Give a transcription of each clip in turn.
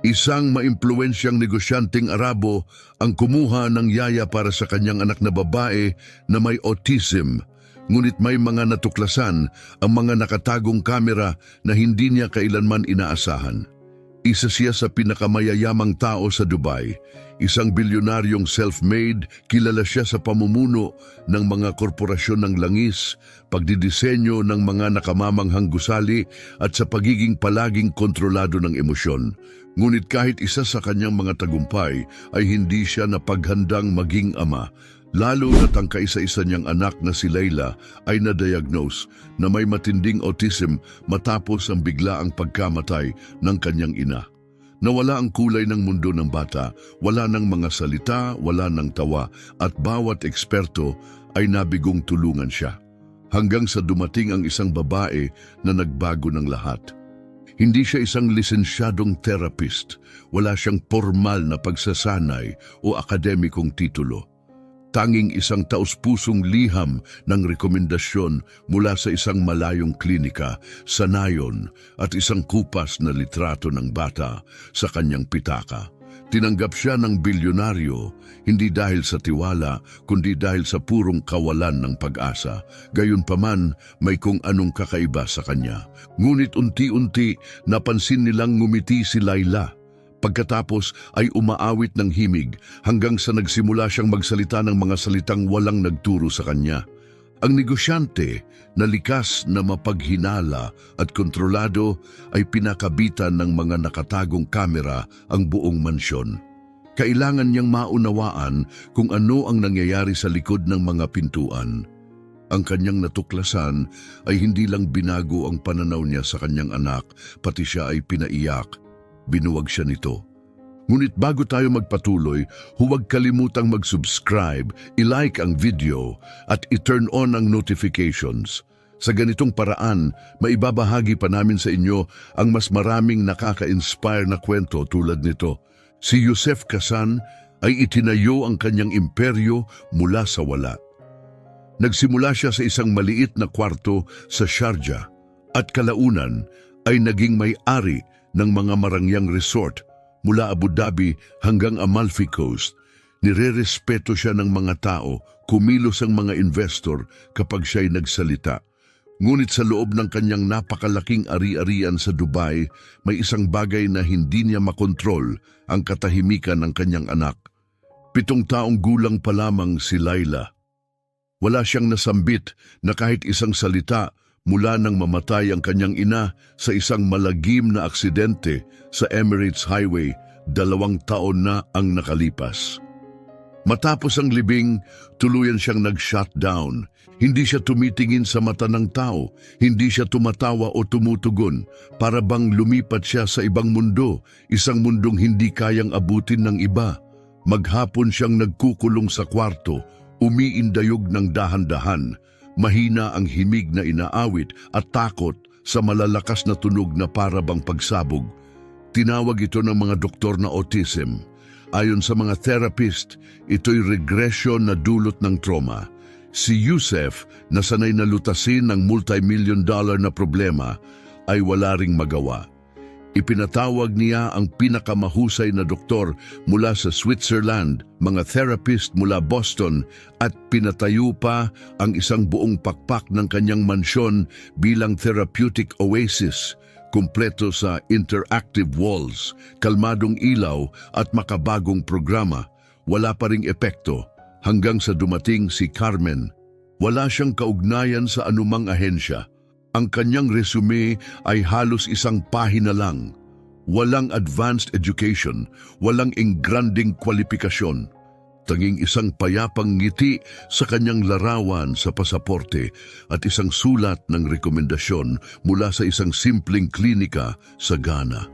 Isang maimpluwensyang negosyanteng Arabo ang kumuha ng yaya para sa kanyang anak na babae na may autism, ngunit may mga natuklasan ang mga nakatagong kamera na hindi niya kailanman inaasahan. Isa siya sa pinakamayayamang tao sa Dubai, isang bilyonaryong self-made, kilala siya sa pamumuno ng mga korporasyon ng langis, pagdidisenyo ng mga nakamamanghang gusali at sa pagiging palaging kontrolado ng emosyon. Ngunit kahit isa sa kanyang mga tagumpay ay hindi siya napaghandang maging ama, lalo na't ang kaisa-isa niyang anak na si Layla ay na-diagnose na may matinding autism matapos ang biglaang pagkamatay ng kanyang ina. Nawala ang kulay ng mundo ng bata, wala ng mga salita, wala ng tawa, at bawat eksperto ay nabigong tulungan siya. Hanggang sa dumating ang isang babae na nagbago ng lahat. Hindi siya isang lisensyadong therapist, wala siyang formal na pagsasanay o akademikong titulo. Tanging isang taus-pusong liham ng rekomendasyon mula sa isang malayong klinika, sanayon at isang kupas na litrato ng bata sa kanyang pitaka. Tinanggap siya ng bilyonaryo, hindi dahil sa tiwala, kundi dahil sa purong kawalan ng pag-asa. Gayunpaman, may kung anong kakaiba sa kanya. Ngunit unti-unti, napansin nilang ngumiti si Layla. Pagkatapos ay umaawit ng himig hanggang sa nagsimula siyang magsalita ng mga salitang walang nagturo sa kanya. Ang negosyante na likas na mapaghinala at kontrolado ay pinakabitan ng mga nakatagong kamera ang buong mansyon. Kailangan niyang maunawaan kung ano ang nangyayari sa likod ng mga pintuan. Ang kanyang natuklasan ay hindi lang binago ang pananaw niya sa kanyang anak, pati siya ay pinaiyak. Binuwag siya nito. Ngunit bago tayo magpatuloy, huwag kalimutang mag-subscribe, i-like ang video at i-turn on ang notifications. Sa ganitong paraan, maibabahagi pa namin sa inyo ang mas maraming nakaka-inspire na kwento tulad nito. Si Youssef Kassan ay itinayo ang kanyang imperyo mula sa wala. Nagsimula siya sa isang maliit na kwarto sa Sharjah at kalaunan ay naging may-ari ng mga marangyang resort mula Abu Dhabi hanggang Amalfi Coast. Nirerespeto siya ng mga tao, kumilos ang mga investor kapag siya'y nagsalita. Ngunit sa loob ng kanyang napakalaking ari-arian sa Dubai, may isang bagay na hindi niya makontrol, ang katahimikan ng kanyang anak. 7 taong gulang pa lamang si Layla. Wala siyang nasambit na kahit isang salita mula nang mamatay ang kanyang ina sa isang malagim na aksidente sa Emirates Highway, 2 taon na ang nakalipas. Matapos ang libing, tuluyan siyang nag-shutdown. Hindi siya tumitingin sa mata ng tao, hindi siya tumatawa o tumutugon, para bang lumipat siya sa ibang mundo, isang mundong hindi kayang abutin ng iba. Maghapon siyang nagkukulong sa kwarto, umiindayog ng dahan-dahan. Mahina ang himig na inaawit at takot sa malalakas na tunog na para bang pagsabog. Tinawag ito ng mga doktor na autism. Ayon sa mga therapist, ito'y regression na dulot ng trauma. Si Youssef, na sanay na lutasin ng multi-million-dollar na problema, ay wala ring magawa. Ipinatawag niya ang pinakamahusay na doktor mula sa Switzerland, mga therapist mula Boston, at pinatayo pa ang isang buong pakpak ng kanyang mansyon bilang therapeutic oasis, kumpleto sa interactive walls, kalmadong ilaw at makabagong programa. Wala pa ring epekto hanggang sa dumating si Carmen. Wala siyang kaugnayan sa anumang ahensya. Ang kanyang resume ay halos 1 pahina lang. Walang advanced education, walang engranding kwalifikasyon. Tanging isang payapang ngiti sa kanyang larawan sa pasaporte at isang sulat ng rekomendasyon mula sa isang simpleng klinika sa Ghana.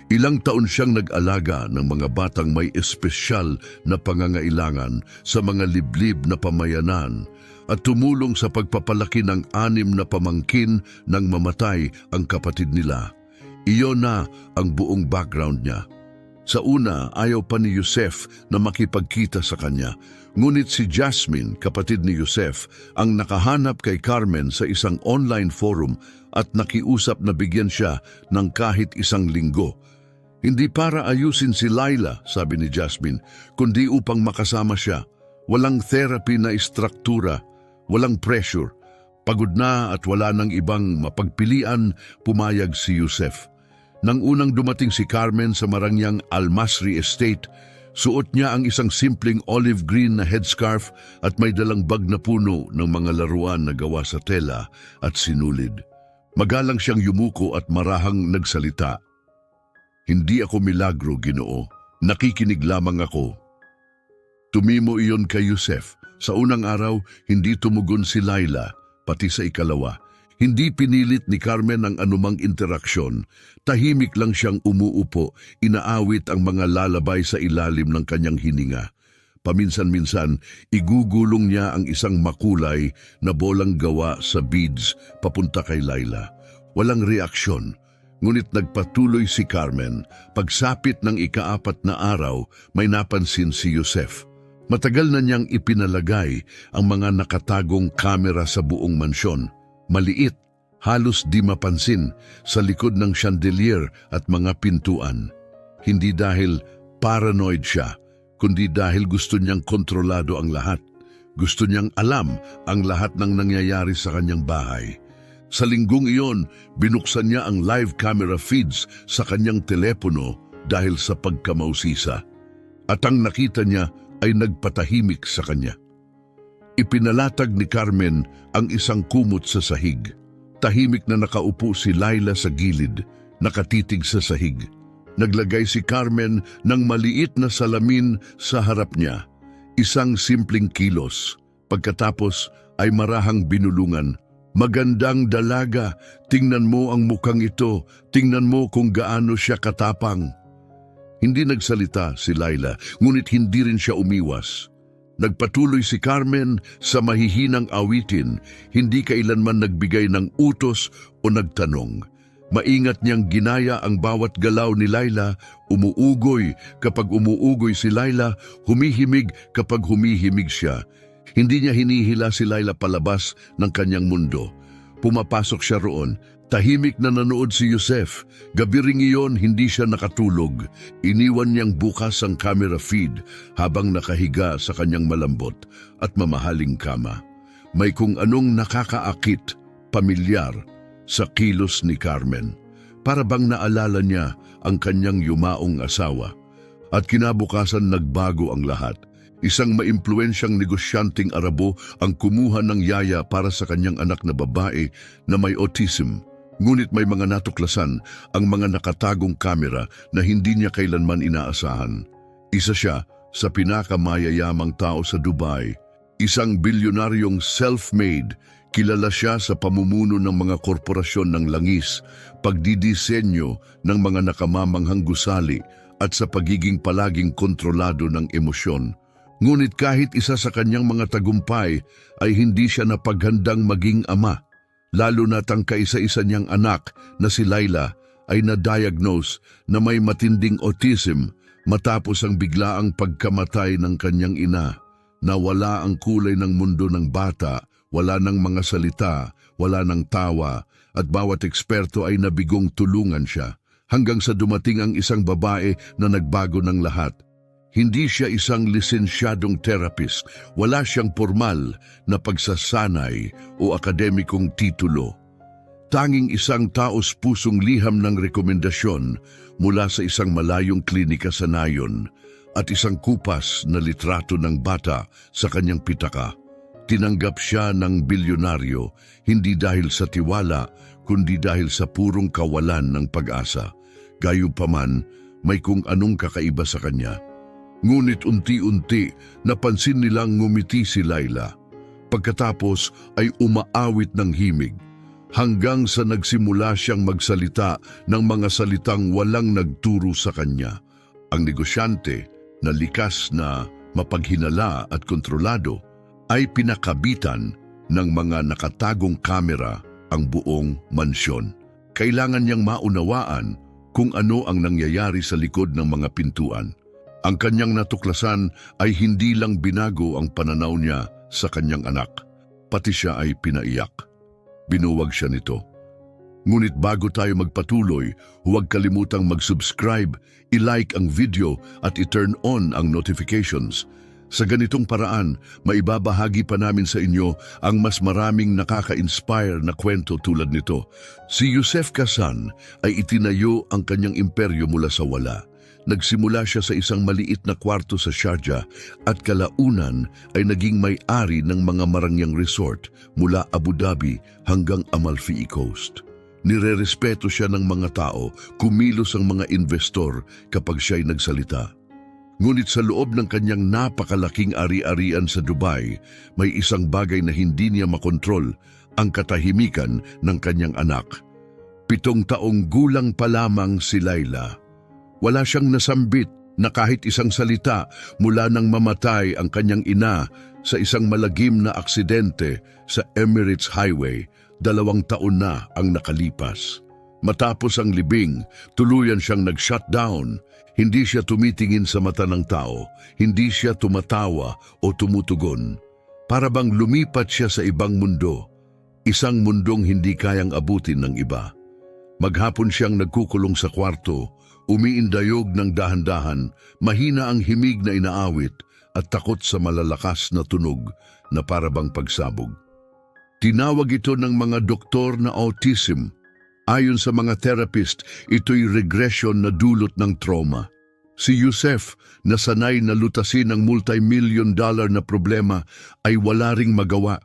Ilang taon siyang nag-alaga ng mga batang may espesyal na pangangailangan sa mga liblib na pamayanan at tumulong sa pagpapalaki ng 6 na pamangkin nang mamatay ang kapatid nila. Iyon na ang buong background niya. Sa una, ayaw pa ni Youssef na makipagkita sa kanya. Ngunit si Jasmine, kapatid ni Youssef, ang nakahanap kay Carmen sa isang online forum at nakiusap na bigyan siya ng kahit 1 linggo. Hindi para ayusin si Laila, sabi ni Jasmine, kundi upang makasama siya. Walang therapy na istruktura, walang pressure. Pagod na at wala nang ibang mapagpilian, pumayag si Yusef. Nang unang dumating si Carmen sa Marangyang Almasri Estate, suot niya ang isang simpleng olive green na headscarf at may dalang bag na puno ng mga laruan na gawa sa tela at sinulid. Magalang siyang yumuko at marahang nagsalita. Hindi ako milagro, Ginoo. Nakikinig lamang ako. Tumimo iyon kay Yusef. Sa unang araw, hindi tumugon si Laila, pati sa ikalawa. Hindi pinilit ni Carmen ang anumang interaksyon. Tahimik lang siyang umuupo, inaawit ang mga lalabay sa ilalim ng kanyang hininga. Paminsan-minsan, igugulong niya ang isang makulay na bolang gawa sa beads papunta kay Laila. Walang reaksyon. Ngunit nagpatuloy si Carmen. Pagsapit ng ika-4 na araw, may napansin si Yusef. Matagal na niyang ipinalagay ang mga nakatagong kamera sa buong mansyon. Maliit, halos di mapansin, sa likod ng chandelier at mga pintuan. Hindi dahil paranoid siya, kundi dahil gusto niyang kontrolado ang lahat. Gusto niyang alam ang lahat ng nangyayari sa kanyang bahay. Sa linggong iyon, binuksan niya ang live camera feeds sa kanyang telepono dahil sa pagkamausisa. At ang nakita niya ay nagpatahimik sa kanya. Ipinalatag ni Carmen ang isang kumot sa sahig. Tahimik na nakaupo si Laila sa gilid, nakatitig sa sahig. Naglagay si Carmen ng maliit na salamin sa harap niya. Isang simpleng kilos. Pagkatapos ay marahang binulungan. Magandang dalaga, tingnan mo ang mukhang ito, tingnan mo kung gaano siya katapang. Hindi nagsalita si Laila, ngunit hindi rin siya umiwas. Nagpatuloy si Carmen sa mahihinang awitin, hindi kailanman nagbigay ng utos o nagtanong. Maingat niyang ginaya ang bawat galaw ni Laila, umuugoy kapag umuugoy si Laila, humihimig kapag humihimig siya. Hindi niya hinihila si Laila palabas ng kanyang mundo. Pumapasok siya roon. Tahimik na nanood si Yusef. Gabi ring iyon, hindi siya nakatulog. Iniwan niyang bukas ang camera feed habang nakahiga sa kanyang malambot at mamahaling kama. May kung anong nakakaakit, pamilyar, sa kilos ni Carmen. Para bang naalala niya ang kanyang yumaong asawa. At kinabukasan nagbago ang lahat. Isang maimpluwensyang negosyanteng Arabo ang kumuha ng yaya para sa kanyang anak na babae na may autism. Ngunit may mga natuklasan ang mga nakatagong kamera na hindi niya kailanman inaasahan. Isa siya sa pinakamayayamang tao sa Dubai. Isang bilyonaryong self-made. Kilala siya sa pamumuno ng mga korporasyon ng langis, pagdidisenyo ng mga nakamamanghang gusali at sa pagiging palaging kontrolado ng emosyon. Ngunit kahit isa sa kanyang mga tagumpay ay hindi siya napaghandang maging ama. Lalo na't ang kaisa-isa niyang anak na si Laila ay na-diagnose na may matinding autism matapos ang biglaang pagkamatay ng kanyang ina. Nawala ang kulay ng mundo ng bata, wala ng mga salita, wala ng tawa, at bawat eksperto ay nabigong tulungan siya. Hanggang sa dumating ang isang babae na nagbago ng lahat. Hindi siya isang lisensyadong therapist, wala siyang formal na pagsasanay o akademikong titulo. Tanging isang taos pusong liham ng rekomendasyon mula sa isang malayong klinika sa Nayon at isang kupas na litrato ng bata sa kanyang pitaka. Tinanggap siya ng bilyonaryo hindi dahil sa tiwala kundi dahil sa purong kawalan ng pag-asa. Gayunpaman, may kung anong kakaiba sa kanya. Ngunit unti-unti, napansin nilang ngumiti si Laila. Pagkatapos ay umaawit ng himig, hanggang sa nagsimula siyang magsalita ng mga salitang walang nagturo sa kanya. Ang negosyante, na likas na mapaghinala at kontrolado, ay pinakabitan ng mga nakatagong kamera ang buong mansyon. Kailangan niyang maunawaan kung ano ang nangyayari sa likod ng mga pintuan. Ang kanyang natuklasan ay hindi lang binago ang pananaw niya sa kanyang anak, pati siya ay pinaiyak. Binuwag siya nito. Ngunit bago tayo magpatuloy, huwag kalimutang mag-subscribe, i-like ang video at i-turn on ang notifications. Sa ganitong paraan, maibabahagi pa namin sa inyo ang mas maraming nakaka-inspire na kwento tulad nito. Si Yusef Kazan ay itinayo ang kanyang imperyo mula sa wala. Nagsimula siya sa isang maliit na kwarto sa Sharjah at kalaunan ay naging may-ari ng mga marangyang resort mula Abu Dhabi hanggang Amalfi Coast. Nirerespeto siya ng mga tao, kumilos ang mga investor kapag siya'y nagsalita. Ngunit sa loob ng kanyang napakalaking ari-arian sa Dubai, may isang bagay na hindi niya makontrol, ang katahimikan ng kanyang anak. 7 taong gulang pa lamang si Laila. Wala siyang nasambit na kahit isang salita mula nang mamatay ang kanyang ina sa isang malagim na aksidente sa Emirates Highway. 2 taon na ang nakalipas. Matapos ang libing, tuluyan siyang nag-shutdown. Hindi siya tumitingin sa mata ng tao, hindi siya tumatawa o tumutugon. Para bang lumipat siya sa ibang mundo, isang mundong hindi kayang abutin ng iba. Maghapon siyang nagkukulong sa kwarto, umiindayog ng dahan-dahan, mahina ang himig na inaawit at takot sa malalakas na tunog na para bang pagsabog. Tinawag ito ng mga doktor na autism. Ayon sa mga therapist, ito'y regression na dulot ng trauma. Si Yusef, na sanay na lutasin ang multi-million-dollar na problema, ay wala ring magawa.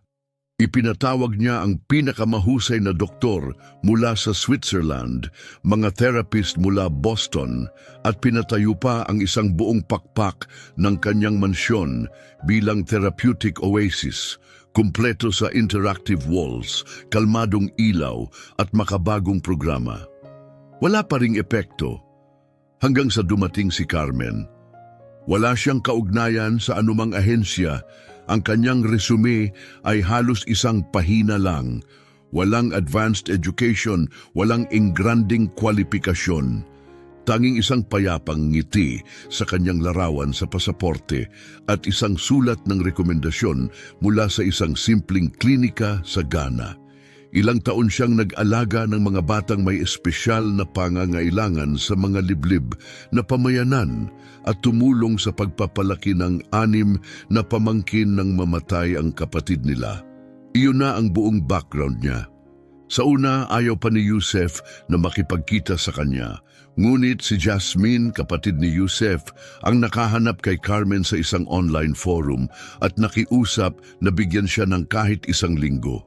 Ipinatawag niya ang pinakamahusay na doktor mula sa Switzerland, mga therapist mula Boston, at pinatayo pa ang isang buong pakpak ng kanyang mansyon bilang therapeutic oasis, kumpleto sa interactive walls, kalmadong ilaw at makabagong programa. Wala pa ring epekto hanggang sa dumating si Carmen. Wala siyang kaugnayan sa anumang ahensya. Ang kanyang resume ay halos isang pahina lang. Walang advanced education, walang engranding kwalifikasyon. Tanging isang payapang ngiti sa kanyang larawan sa pasaporte at isang sulat ng rekomendasyon mula sa isang simpleng klinika sa Ghana. Ilang taon siyang nag-alaga ng mga batang may espesyal na pangangailangan sa mga liblib na pamayanan at tumulong sa pagpapalaki ng 6 na pamangkin nang mamatay ang kapatid nila. Iyon na ang buong background niya. Sa una, ayaw pa ni Yusef na makipagkita sa kanya. Ngunit si Jasmine, kapatid ni Yusef, ang nakahanap kay Carmen sa isang online forum at nakiusap na bigyan siya ng kahit 1 linggo.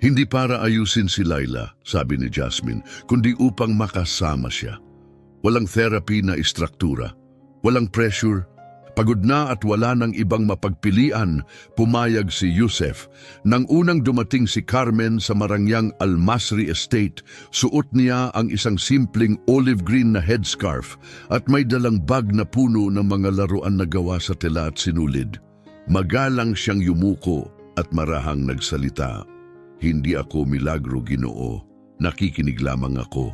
Hindi para ayusin si Laila, sabi ni Jasmine, kundi upang makasama siya. Walang therapy na istruktura, walang pressure. Pagod na at wala ng ibang mapagpilian, pumayag si Yusef. Nang unang dumating si Carmen sa marangyang Al-Masri Estate, suot niya ang isang simpleng olive green na headscarf at may dalang bag na puno ng mga laruan na gawa sa tela at sinulid. Magalang siyang yumuko at marahang nagsalita. Hindi ako milagro, Ginoo. Nakikinig lamang ako.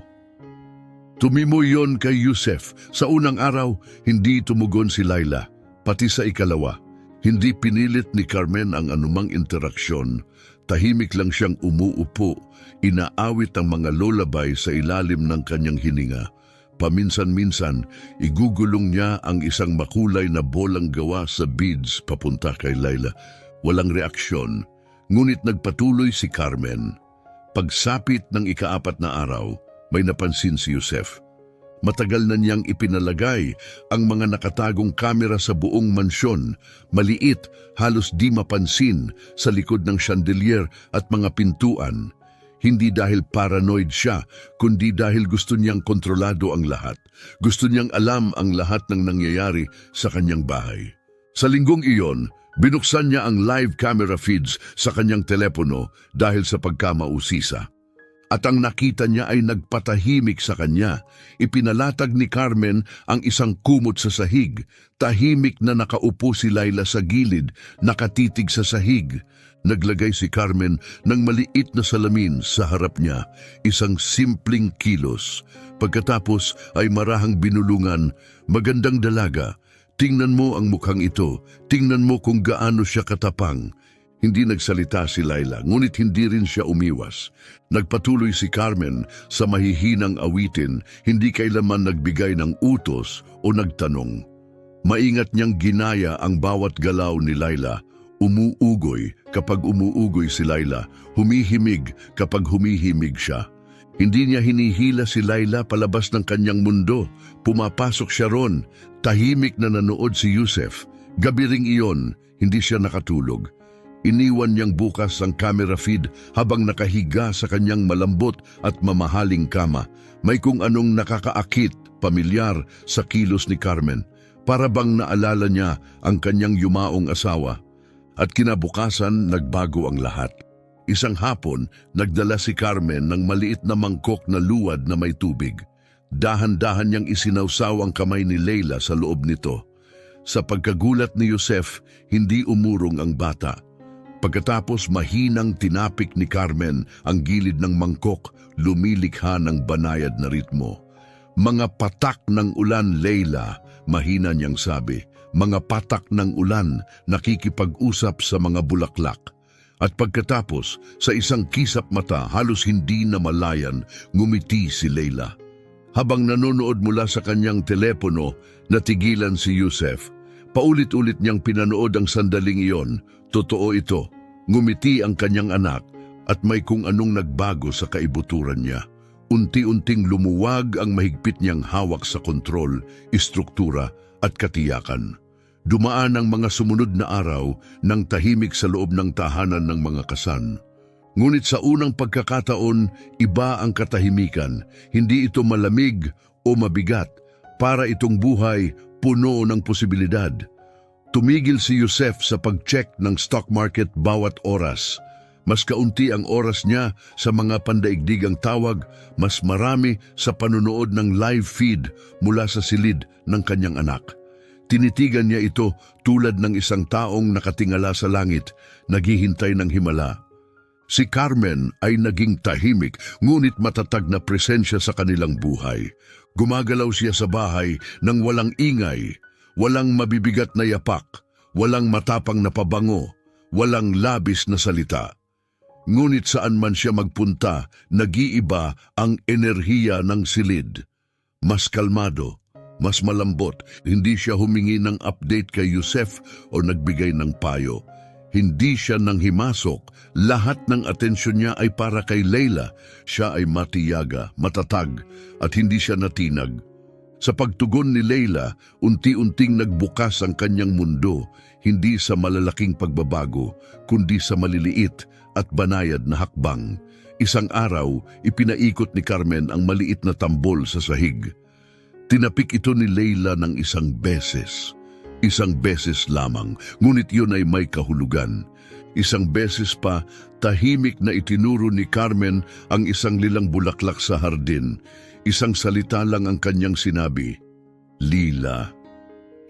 Tumimoy yon kay Yusef. Sa unang araw, hindi tumugon si Laila. Pati sa ikalawa, hindi pinilit ni Carmen ang anumang interaksyon. Tahimik lang siyang umuupo, inaawit ang mga lullaby sa ilalim ng kanyang hininga. Paminsan-minsan, igugulong niya ang isang makulay na bolang gawa sa beads papunta kay Laila. Walang reaksyon, ngunit nagpatuloy si Carmen. Pagsapit ng ika-4 na araw, may napansin si Yusef. Matagal na niyang ipinalagay ang mga nakatagong kamera sa buong mansyon, maliit, halos di mapansin sa likod ng chandelier at mga pintuan. Hindi dahil paranoid siya, kundi dahil gusto niyang kontrolado ang lahat. Gusto niyang alam ang lahat ng nangyayari sa kanyang bahay. Sa linggong iyon, binuksan niya ang live camera feeds sa kanyang telepono dahil sa pagkamausisa. At ang nakita niya ay nagpatahimik sa kanya. Ipinalatag ni Carmen ang isang kumot sa sahig. Tahimik na nakaupo si Laila sa gilid, nakatitig sa sahig. Naglagay si Carmen ng maliit na salamin sa harap niya, isang simpleng kilos. Pagkatapos ay marahang binulungan, "Magandang dalaga, tingnan mo ang mukhang ito, tingnan mo kung gaano siya katapang." Hindi nagsalita si Laila, ngunit hindi rin siya umiwas. Nagpatuloy si Carmen sa mahihinang awitin, hindi kailanman nagbigay ng utos o nagtanong. Maingat niyang ginaya ang bawat galaw ni Laila. Umuugoy kapag umuugoy si Laila, humihimig kapag humihimig siya. Hindi niya hinihila si Laila palabas ng kanyang mundo. Pumapasok siya ron, tahimik na nanood si Yusef. Gabi ring iyon, hindi siya nakatulog. Iniwan niyang bukas ang camera feed habang nakahiga sa kanyang malambot at mamahaling kama. May kung anong nakakaakit, pamilyar sa kilos ni Carmen. Para bang naalala niya ang kanyang yumaong asawa. At kinabukasan, nagbago ang lahat. Isang hapon, nagdala si Carmen ng maliit na mangkok na luwad na may tubig. Dahan-dahan niyang isinawsaw ang kamay ni Leila sa loob nito. Sa pagkagulat ni Yusef, hindi umurong ang bata. Pagkatapos mahinang tinapik ni Carmen ang gilid ng mangkok, lumilikha ng banayad na ritmo. Mga patak ng ulan, Leila, mahina niyang sabi. Mga patak ng ulan, nakikipag-usap sa mga bulaklak. At pagkatapos, sa isang kisap mata, halos hindi na malayan, ngumiti si Leila. Habang nanonood mula sa kanyang telepono, natigilan si Yusef. Paulit-ulit niyang pinanood ang sandaling iyon. Totoo ito, ngumiti ang kanyang anak at may kung anong nagbago sa kaibuturan niya. Unti-unting lumuwag ang mahigpit niyang hawak sa kontrol, istruktura at katiyakan. Dumaan ang mga sumunod na araw ng tahimik sa loob ng tahanan ng mga kasan. Ngunit sa unang pagkakataon, iba ang katahimikan. Hindi ito malamig o mabigat. Para itong buhay, puno ng posibilidad. Tumigil si Yusef sa pag-check ng stock market bawat oras. Mas kaunti ang oras niya sa mga pandaigdigang tawag, mas marami sa panunood ng live feed mula sa silid ng kanyang anak. Tinitigan niya ito tulad ng isang taong nakatingala sa langit, naghihintay ng himala. Si Carmen ay naging tahimik, ngunit matatag na presensya sa kanilang buhay. Gumagalaw siya sa bahay nang walang ingay, walang mabibigat na yapak, walang matapang na pabango, walang labis na salita. Ngunit saan man siya magpunta, nag-iiba ang enerhiya ng silid. Mas kalmado, mas malambot, hindi siya humingi ng update kay Yusef o nagbigay ng payo. Hindi siya nang himasok, lahat ng atensyon niya ay para kay Leila. Siya ay matiyaga, matatag, at hindi siya natinag. Sa pagtugon ni Leila, unti-unting nagbukas ang kanyang mundo, hindi sa malalaking pagbabago, kundi sa maliliit at banayad na hakbang. Isang araw, ipinaikot ni Carmen ang maliit na tambol sa sahig. Tinapik ito ni Leila ng isang beses lamang, ngunit yun ay may kahulugan. Isang beses pa, tahimik na itinuro ni Carmen ang isang lilang bulaklak sa hardin. Isang salita lang ang kanyang sinabi, Lila.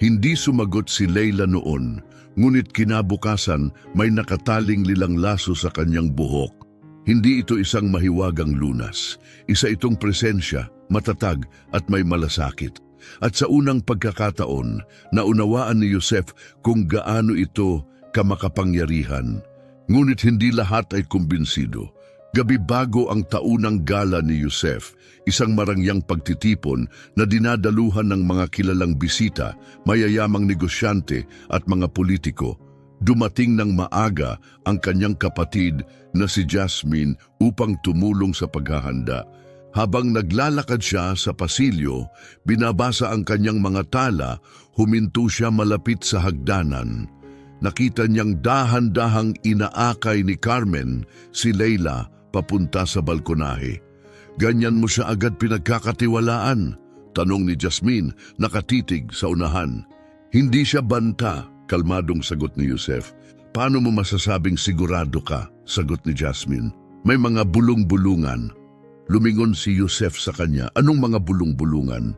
Hindi sumagot si Leila noon, ngunit kinabukasan may nakataling lilang laso sa kanyang buhok. Hindi ito isang mahiwagang lunas, isa itong presensya, matatag at may malasakit. At sa unang pagkakataon, naunawaan ni Yusef kung gaano ito kamakapangyarihan. Ngunit hindi lahat ay kumbinsido. Gabi bago ang taunang gala ni Yusef, isang marangyang pagtitipon na dinadaluhan ng mga kilalang bisita, mayayamang negosyante at mga politiko. Dumating ng maaga ang kanyang kapatid na si Jasmine upang tumulong sa paghahanda. Habang naglalakad siya sa pasilyo, binabasa ang kanyang mga tala, huminto siya malapit sa hagdanan. Nakita niyang dahan-dahang inaakay ni Carmen si Leila papunta sa balkonahe. Ganyan mo siya agad pinagkakatiwalaan? Tanong ni Jasmine, nakatitig sa unahan. Hindi siya banta, kalmadong sagot ni Yusef. Paano mo masasabing sigurado ka? Sagot ni Jasmine. May mga bulong-bulungan. Lumingon si Yusef sa kanya. Anong mga bulong-bulungan?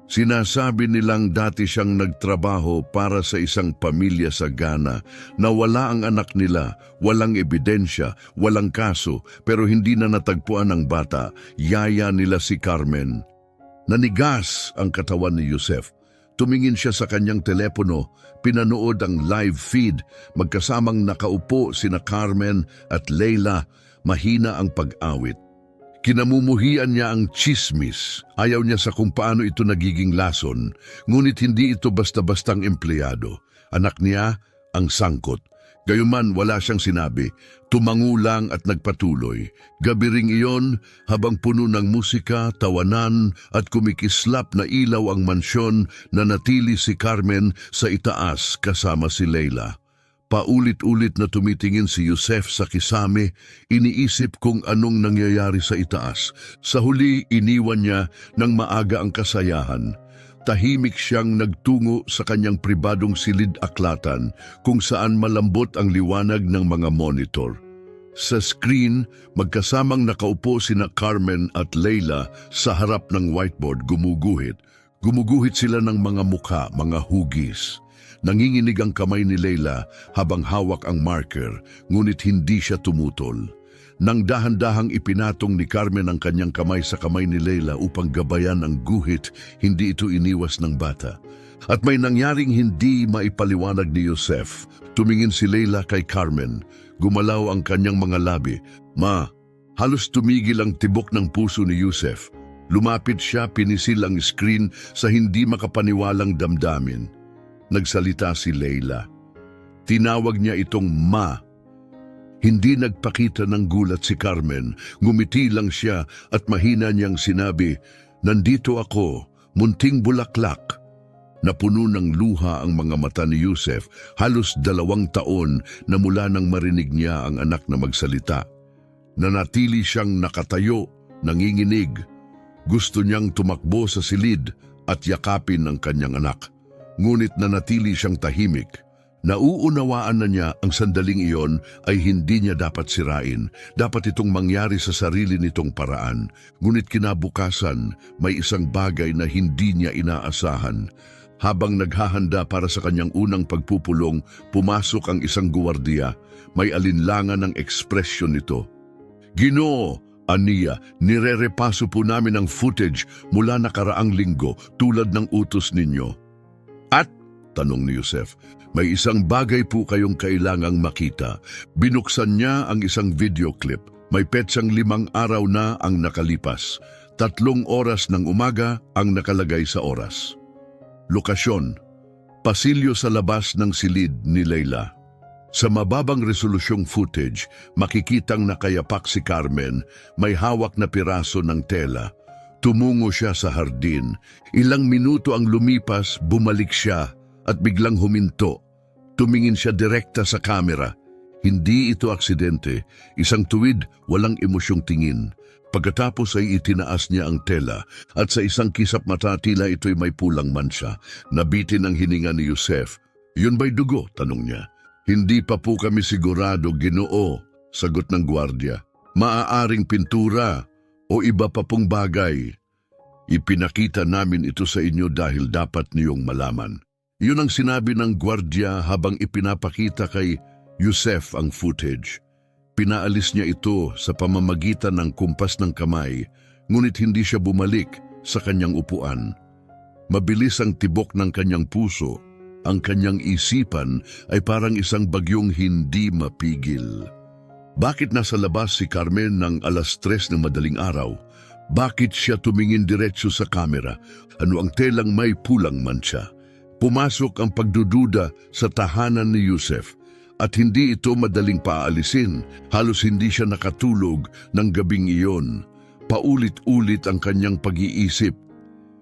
Sinasabi nilang dati siyang nagtrabaho para sa isang pamilya sa Ghana na wala ang anak nila, walang ebidensya, walang kaso, pero hindi na natagpuan ang bata. Yaya nila si Carmen. Nanigas ang katawan ni Yusef. Tumingin siya sa kanyang telepono, pinanood ang live feed, magkasamang nakaupo sina Carmen at Leila, mahina ang pag-awit. Kinamumuhian niya ang chismis. Ayaw niya sa kung paano ito nagiging lason, ngunit hindi ito basta-bastang empleyado. Anak niya ang sangkot. Gayunman wala siyang sinabi, tumango lang at nagpatuloy. Gabi ring iyon, habang puno ng musika, tawanan at kumikislap na ilaw ang mansyon, nanatili si Carmen sa itaas kasama si Leila. Paulit-ulit na tumitingin si Yusef sa kisame, iniisip kung anong nangyayari sa itaas. Sa huli, iniwan niya ng maaga ang kasayahan. Tahimik siyang nagtungo sa kanyang pribadong silid-aklatan kung saan malambot ang liwanag ng mga monitor. Sa screen, magkasamang nakaupo sina Carmen at Leila sa harap ng whiteboard gumuguhit. Gumuguhit sila ng mga mukha, mga hugis. Nanginginig ang kamay ni Leila habang hawak ang marker, ngunit hindi siya tumutol. Nang dahan-dahang ipinatong ni Carmen ang kanyang kamay sa kamay ni Leila upang gabayan ang guhit, hindi ito iniwas ng bata. At may nangyaring hindi maipaliwanag ni Yusef. Tumingin si Leila kay Carmen. Gumalaw ang kanyang mga labi. Ma, halos tumigil ang tibok ng puso ni Yusef. Lumapit siya, pinisil ang screen sa hindi makapaniwalang damdamin. Nagsalita si Leila. Tinawag niya itong Ma. Hindi nagpakita ng gulat si Carmen, ngumiti lang siya at mahina niyang sinabi, "Nandito ako, munting bulaklak." Napuno ng luha ang mga mata ni Yusef, halos 2 taon na mula nang marinig niya ang anak na magsalita. Nanatili siyang nakatayo, nanginginig. Gusto niyang tumakbo sa silid at yakapin ang kanyang anak. Ngunit nanatili siyang tahimik. Nauunawaan na niya ang sandaling iyon ay hindi niya dapat sirain. Dapat itong mangyari sa sarili nitong paraan. Ngunit kinabukasan, may isang bagay na hindi niya inaasahan. Habang naghahanda para sa kanyang unang pagpupulong, pumasok ang isang guwardiya. May alinlangan ng ekspresyon nito. "Ginoo, aniya, nirerepaso po namin ang footage mula nakaraang linggo tulad ng utos ninyo." "At?" tanong ni Yusef. "May isang bagay po kayong kailangang makita." Binuksan niya ang isang video clip. May petsang 5 araw na ang nakalipas. 3 oras ng umaga ang nakalagay sa oras. Lokasyon, pasilyo sa labas ng silid ni Leila. Sa mababang resolusyong footage, makikitang nakayapak si Carmen, may hawak na piraso ng tela. Tumungo siya sa hardin. Ilang minuto ang lumipas, bumalik siya at biglang huminto. Tumingin siya direkta sa kamera. Hindi ito aksidente, isang tuwid, walang emosyong tingin. Pagkatapos ay itinaas niya ang tela at sa isang kisap mata tila ito'y may pulang mansya. Nabitin ang hininga ni Yusef. "Yun ba'y dugo?" tanong niya. "Hindi pa po kami sigurado, Ginoo," sagot ng gwardiya. "Maaaring pintura o iba pa pong bagay. Ipinakita namin ito sa inyo dahil dapat niyong malaman." Yun ang sinabi ng gwardiya habang ipinapakita kay Yusef ang footage. Pinaalis niya ito sa pamamagitan ng kumpas ng kamay, ngunit hindi siya bumalik sa kanyang upuan. Mabilis ang tibok ng kanyang puso. Ang kanyang isipan ay parang isang bagyong hindi mapigil. Bakit nasa labas si Carmen ng 3:00 ng madaling araw? Bakit siya tumingin diretso sa kamera? Ano ang telang may pulang mansya? Pumasok ang pagdududa sa tahanan ni Yusef at hindi ito madaling paalisin. Halos hindi siya nakatulog ng gabing iyon. Paulit-ulit ang kanyang pag-iisip.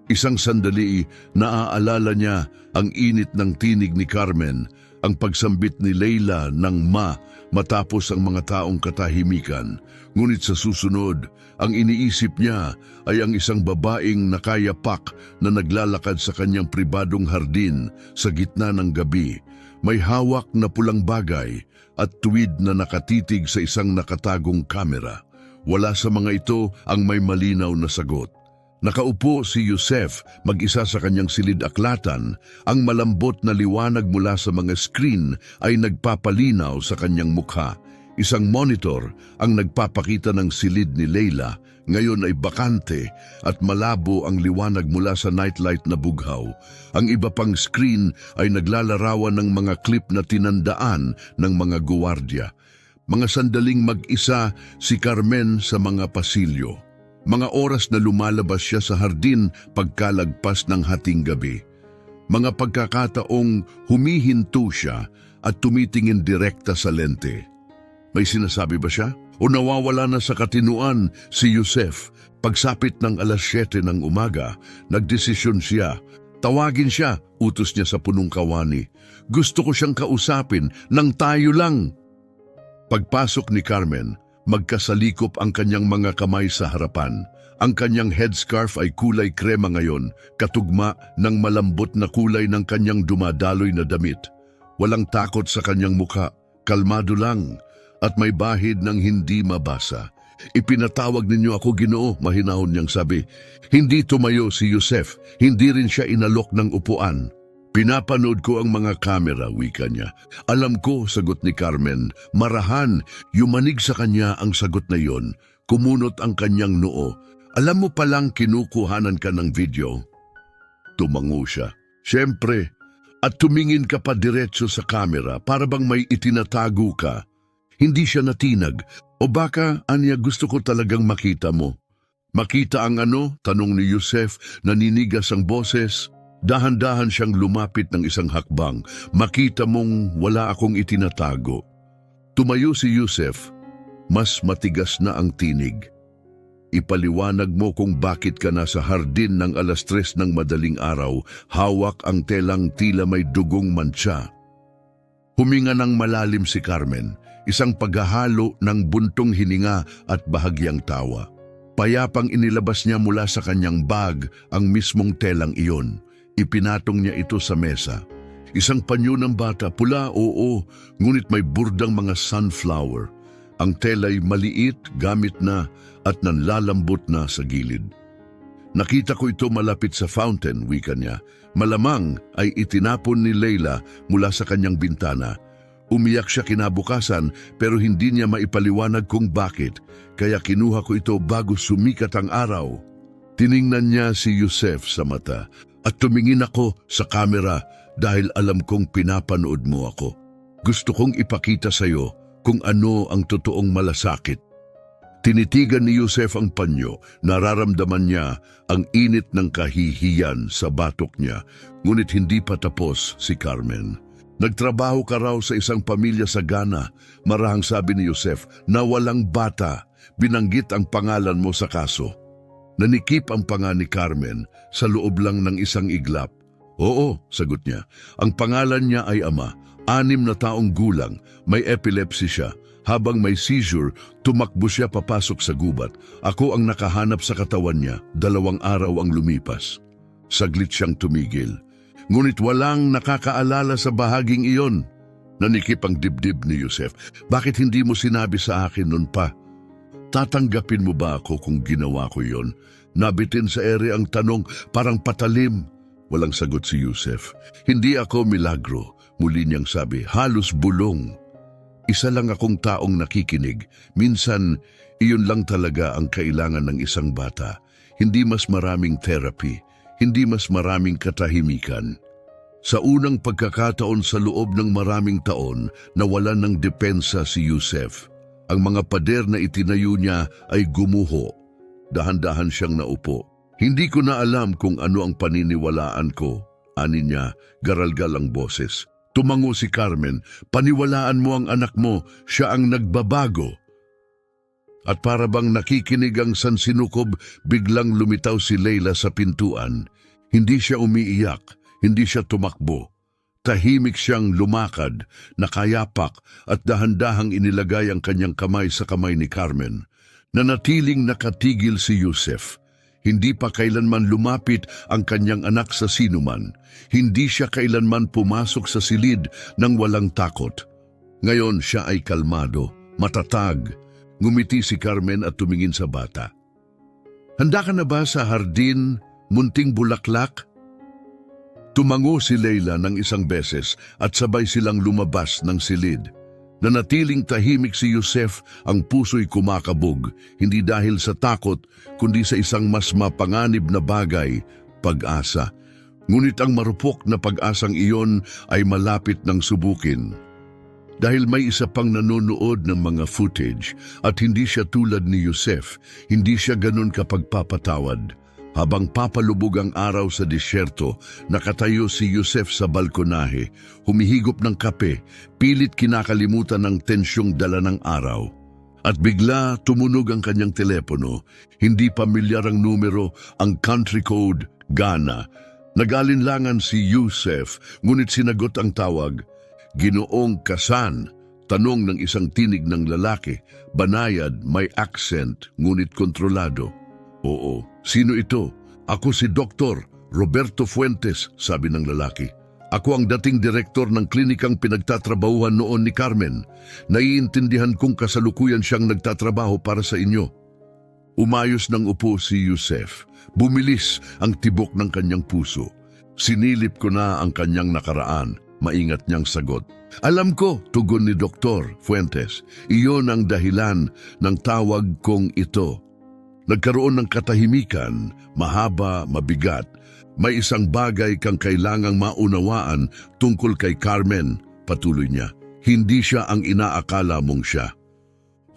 Isang sandali, naaalala niya ang init ng tinig ni Carmen, ang pagsambit ni Leila ng ma matapos ang mga taong katahimikan. Ngunit sa susunod, ang iniisip niya ay ang isang babaeng nakayapak na naglalakad sa kanyang pribadong hardin sa gitna ng gabi. May hawak na pulang bagay at tuwid na nakatitig sa isang nakatagong kamera. Wala sa mga ito ang may malinaw na sagot. Nakaupo si Yusef mag-isa sa kanyang silid-aklatan. Ang malambot na liwanag mula sa mga screen ay nagpapalinaw sa kanyang mukha. Isang monitor ang nagpapakita ng silid ni Leila, ngayon ay bakante at malabo ang liwanag mula sa nightlight na bughaw. Ang iba pang screen ay naglalarawan ng mga clip na tinandaan ng mga guwardiya. Mga sandaling mag-isa si Carmen sa mga pasilyo. Mga oras na lumalabas siya sa hardin pagkalagpas ng hating gabi. Mga pagkakataong humihinto siya at tumitingin direkta sa lente. May sinasabi ba siya? O nawawala na sa katinuan si Yusef? Pagsapit ng 7:00 ng umaga, nagdesisyon siya. Tawagin siya, utos niya sa punong kawani. Gusto ko siyang kausapin, nang tayo lang. Pagpasok ni Carmen, magkasalikop ang kanyang mga kamay sa harapan. Ang kanyang headscarf ay kulay krema ngayon, katugma ng malambot na kulay ng kanyang dumadaloy na damit. Walang takot sa kanyang muka, kalmado lang, at may bahid ng hindi mabasa. Ipinatawag ninyo ako, Ginoo, mahinahon niyang sabi. Hindi tumayo si Yusef, hindi rin siya inalok ng upuan. Pinapanood ko ang mga kamera, wika niya. Alam ko, sagot ni Carmen. Marahan, yumanig sa kanya ang sagot na yon. Kumunot ang kanyang noo. Alam mo palang kinukuhanan ka ng video? Tumango siya. Siyempre, at tumingin ka pa diretso sa kamera para bang may itinatago ka. Hindi siya natinag. O baka, anya, gusto ko talagang makita mo. Makita ang ano? Tanong ni Yusef, naninigas ang boses. Dahan-dahan siyang lumapit ng isang hakbang. Makita mong wala akong itinatago. Tumayo si Yusef. Mas matigas na ang tinig. Ipaliwanag mo kung bakit ka nasa hardin ng 3:00 ng madaling araw, hawak ang telang tila may dugong mantsa. Huminga ng malalim si Carmen, isang paghahalo ng buntong hininga at bahagyang tawa. Payapang inilabas niya mula sa kanyang bag ang mismong telang iyon. Ipinatong niya ito sa mesa. Isang panyo ng bata, pula, oo, ngunit may burdang mga sunflower. Ang tela'y maliit, gamit na, at nanlalambot na sa gilid. Nakita ko ito malapit sa fountain, wika niya. Malamang ay itinapon ni Leila mula sa kanyang bintana. Umiyak siya kinabukasan pero hindi niya maipaliwanag kung bakit, kaya kinuha ko ito bago sumikat ang araw. Tiningnan niya si Yusef sa mata at tumingin ako sa kamera dahil alam kong pinapanood mo ako. Gusto kong ipakita sa iyo kung ano ang totoong malasakit. Tinitigan ni Yusef ang panyo, nararamdaman niya ang init ng kahihiyan sa batok niya, ngunit hindi pa tapos si Carmen. Nagtrabaho ka raw sa isang pamilya sa Ghana, marahang sabi ni Yusef, na walang bata, binanggit ang pangalan mo sa kaso. Nanikip ang panga ni Carmen sa loob lang ng isang iglap. Oo, sagot niya, ang pangalan niya ay Ama, 6 na taong gulang, may epilepsy siya. Habang may seizure, tumakbo siya papasok sa gubat. Ako ang nakahanap sa katawan niya, 2 araw ang lumipas. Saglit siyang tumigil. Ngunit walang nakakaalala sa bahaging iyon. Nanikip ang dibdib ni Yusef. Bakit hindi mo sinabi sa akin nun pa? Tatanggapin mo ba ako kung ginawa ko yon? Nabitin sa ere ang tanong, parang patalim. Walang sagot si Yusef. Hindi ako milagro, muli niyang sabi, halos bulong. Isa lang akong taong nakikinig. Minsan, iyon lang talaga ang kailangan ng isang bata. Hindi mas maraming therapy, hindi mas maraming katahimikan. Sa unang pagkakataon sa loob ng maraming taon, nawalan ng depensa si Yusef. Ang mga pader na itinayo niya ay gumuho. Dahan-dahan siyang naupo. Hindi ko na alam kung ano ang paniniwalaan ko. Ani niya, garalgal ang boses. Tumango si Carmen, paniwalaan mo ang anak mo, siya ang nagbabago. At para bang nakikinig ang sansinukob, biglang lumitaw si Leila sa pintuan. Hindi siya umiiyak, hindi siya tumakbo. Tahimik siyang lumakad, nakayapak at dahan-dahang inilagay ang kanyang kamay sa kamay ni Carmen. Nanatiling nakatigil si Yusef. Hindi pa kailanman lumapit ang kanyang anak sa sinuman. Hindi siya kailanman pumasok sa silid ng walang takot. Ngayon siya ay kalmado, matatag. Ngumiti si Carmen at tumingin sa bata. Handa ka na ba sa hardin, munting bulaklak? Tumango si Leila ng isang beses at sabay silang lumabas ng silid. Nanatiling tahimik si Yusef, ang puso'y kumakabog, hindi dahil sa takot, kundi sa isang mas mapanganib na bagay, pag-asa. Ngunit ang marupok na pag-asang iyon ay malapit ng subukin. Dahil may isa pang nanonood ng mga footage at hindi siya tulad ni Yusef, hindi siya ganun kapagpapatawad. Habang papalubog ang araw sa disyerto, nakatayo si Yusef sa balkonahe, humihigop ng kape, pilit kinakalimutan ng tensyong dala ng araw. At bigla tumunog ang kanyang telepono, hindi pamilyar ang numero, ang country code, Ghana. Nag-alinlangan si Yusef, ngunit sinagot ang tawag. Ginoong Kasan, tanong ng isang tinig ng lalaki, banayad, may accent, ngunit kontrolado. Oo, sino ito? Ako si Dr. Roberto Fuentes, sabi ng lalaki. Ako ang dating direktor ng klinikang pinagtatrabahuhan noon ni Carmen. Naiintindihan kong kasalukuyan siyang nagtatrabaho para sa inyo. Umayos ng upo si Yusef. Bumilis ang tibok ng kanyang puso. Sinilip ko na ang kanyang nakaraan. Maingat niyang sagot. Alam ko, tugon ni Dr. Fuentes. Iyon ang dahilan ng tawag kong ito. Nagkaroon ng katahimikan, mahaba, mabigat. May isang bagay kang kailangang maunawaan tungkol kay Carmen, patuloy niya. Hindi siya ang inaakala mong siya.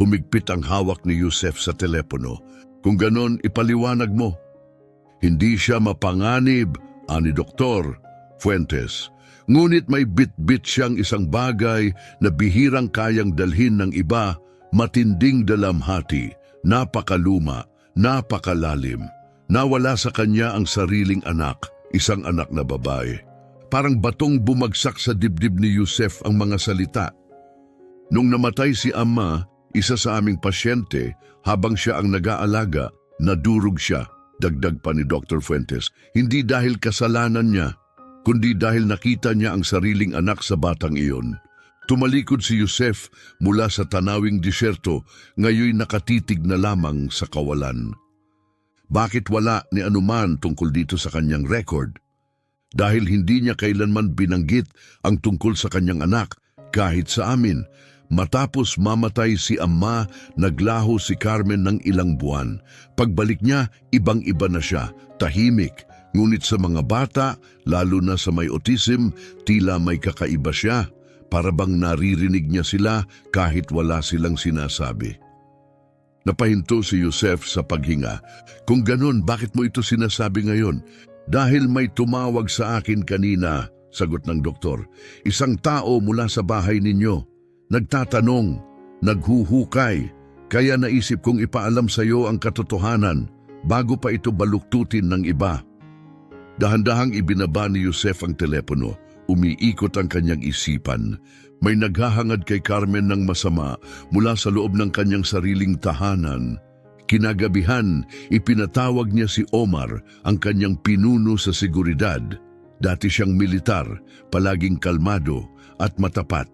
Humigpit ang hawak ni Yusef sa telepono. Kung ganon, ipaliwanag mo. Hindi siya mapanganib, ani Dr. Fuentes. Ngunit may bit-bit siyang isang bagay na bihirang kayang dalhin ng iba, matinding dalamhati, napakaluma, napakalalim. Nawala sa kanya ang sariling anak, isang anak na babae. Parang batong bumagsak sa dibdib ni Yusef ang mga salita. Nung namatay si Ama, isa sa aming pasyente, habang siya ang nag-aalaga, nadurog siya, dagdag pa ni Dr. Fuentes. Hindi dahil kasalanan niya, kundi dahil nakita niya ang sariling anak sa batang iyon. Tumalikod si Yusef mula sa tanawing disyerto, ngayon nakatitig na lamang sa kawalan. Bakit wala ni anuman tungkol dito sa kanyang record? Dahil hindi niya kailanman binanggit ang tungkol sa kanyang anak, kahit sa amin. Matapos mamatay si Ama, naglaho si Carmen ng ilang buwan. Pagbalik niya, ibang-iba na siya, tahimik. Ngunit sa mga bata, lalo na sa may autism, tila may kakaiba siya. Para bang naririnig niya sila kahit wala silang sinasabi. Napahinto si Yusef sa paghinga. Kung ganun, bakit mo ito sinasabi ngayon? Dahil may tumawag sa akin kanina, sagot ng doktor. Isang tao mula sa bahay ninyo. Nagtatanong, naghuhukay. Kaya naisip kong ipaalam sa iyo ang katotohanan bago pa ito baluktutin ng iba. Dahan-dahang ibinaba ni Yusef ang telepono. Umiikot ang kanyang isipan. May naghahangad kay Carmen ng masama mula sa loob ng kanyang sariling tahanan. Kinagabihan, ipinatawag niya si Omar, ang kanyang pinuno sa seguridad. Dati siyang militar, palaging kalmado at matapat.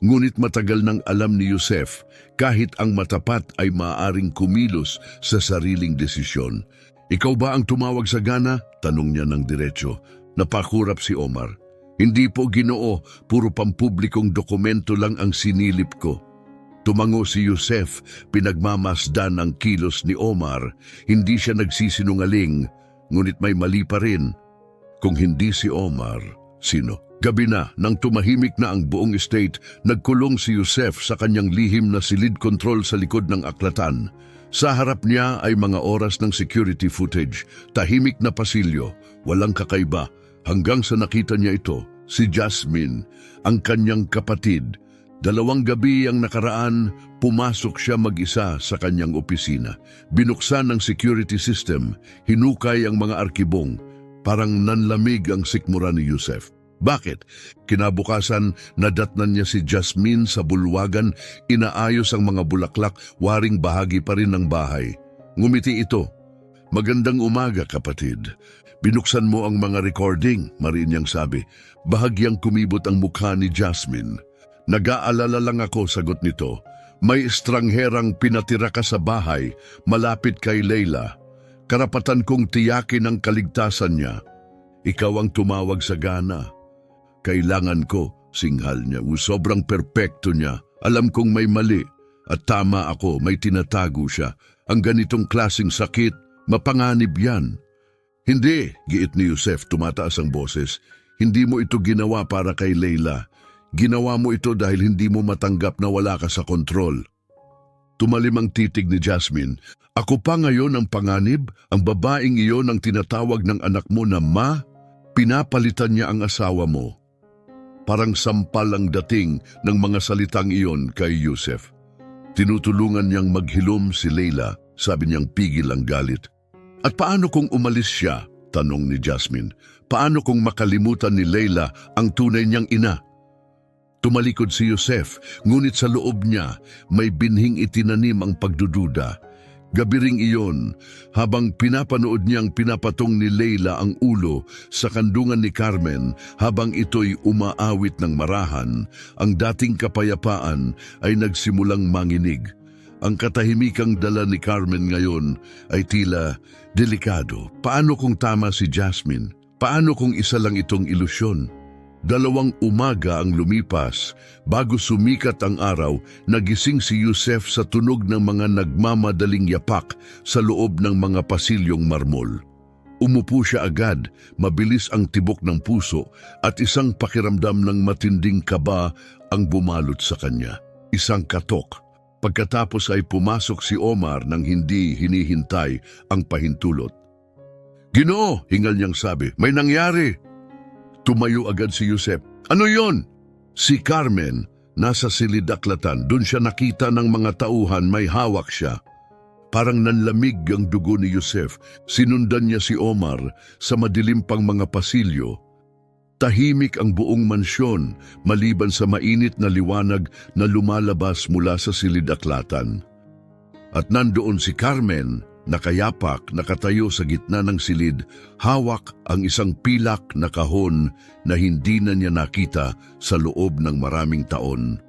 Ngunit matagal nang alam ni Yusef, kahit ang matapat ay maaaring kumilos sa sariling desisyon. Ikaw ba ang tumawag sa Ghana? Tanong niya ng diretso. Napakurap si Omar. Hindi po, Ginoo, puro pampublikong dokumento lang ang sinilip ko. Tumango si Yusef, pinagmamasdan ang kilos ni Omar. Hindi siya nagsisinungaling, ngunit may mali pa rin. Kung hindi si Omar, sino? Gabi na, nang tumahimik na ang buong estate, nagkulong si Yusef sa kanyang lihim na silid control sa likod ng aklatan. Sa harap niya ay mga oras ng security footage, tahimik na pasilyo, walang kakaiba. Hanggang sa nakita niya ito, si Jasmine, ang kanyang kapatid. 2 gabi ang nakaraan, pumasok siya mag-isa sa kanyang opisina. Binuksan ang security system, hinukay ang mga arkibong. Parang nanlamig ang sikmura ni Yusef. Bakit? Kinabukasan, nadatnan niya si Jasmine sa bulwagan, inaayos ang mga bulaklak, waring bahagi pa rin ng bahay. Ngumiti ito. Magandang umaga, kapatid. Binuksan mo ang mga recording, mariin niyang sabi. Bahagyang kumibot ang mukha ni Jasmine. Nag-aalala lang ako, sagot nito. May estrangherang pinatira ka sa bahay, malapit kay Leila. Karapatan kong tiyakin ang kaligtasan niya. Ikaw ang tumawag sa Ghana. Kailangan ko, singhal niya. Sobrang perpekto niya, Alam kong may mali at tama ako, may tinatago siya. Ang ganitong klaseng sakit, mapanganib yan. Hindi, giit ni Yusef, tumataas ang boses. Hindi mo ito ginawa para kay Leila. Ginawa mo ito dahil hindi mo matanggap na wala ka sa kontrol. Tumalim ang titig ni Jasmine. Ako pa ngayon ang panganib, ang babaeng iyon ang tinatawag ng anak mo na ma, pinapalitan niya ang asawa mo. Parang sampal ang dating ng mga salitang iyon kay Yusef. Tinutulungan niyang maghilom si Leila, sabi niyang pigil ang galit. At paano kung umalis siya? Tanong ni Jasmine. Paano kung makalimutan ni Leila ang tunay niyang ina? Tumalikod si Yusef, ngunit sa loob niya may binhing itinanim ang pagdududa. Gabi ring iyon, habang pinapanood niyang pinapatong ni Leila ang ulo sa kandungan ni Carmen habang ito'y umaawit ng marahan, ang dating kapayapaan ay nagsimulang manginig. Ang katahimikang dala ni Carmen ngayon ay tila delikado. Paano kung tama si Jasmine? Paano kung isa lang itong ilusyon? 2 umaga ang lumipas, bago sumikat ang araw, nagising si Yusef sa tunog ng mga nagmamadaling yapak sa loob ng mga pasilyong marmol. Umupo siya agad, mabilis ang tibok ng puso at isang pakiramdam ng matinding kaba ang bumalot sa kanya. Isang katok. Pagkatapos ay pumasok si Omar nang hindi hinihintay ang pahintulot. "Ginoo," hingal niyang sabi, "may nangyari." Tumayo agad si Yusef. "Ano yon?" Si Carmen, nasa silid aklatan. Doon siya nakita ng mga tauhan, may hawak siya. Parang nanlamig ang dugo ni Yusef. Sinundan niya si Omar sa madilim pang mga pasilyo. Tahimik ang buong mansyon, maliban sa mainit na liwanag na lumalabas mula sa silid aklatan. At nandoon si Carmen, nakayapak, nakatayo sa gitna ng silid, hawak ang isang pilak na kahon na hindi na niya nakita sa loob ng maraming taon.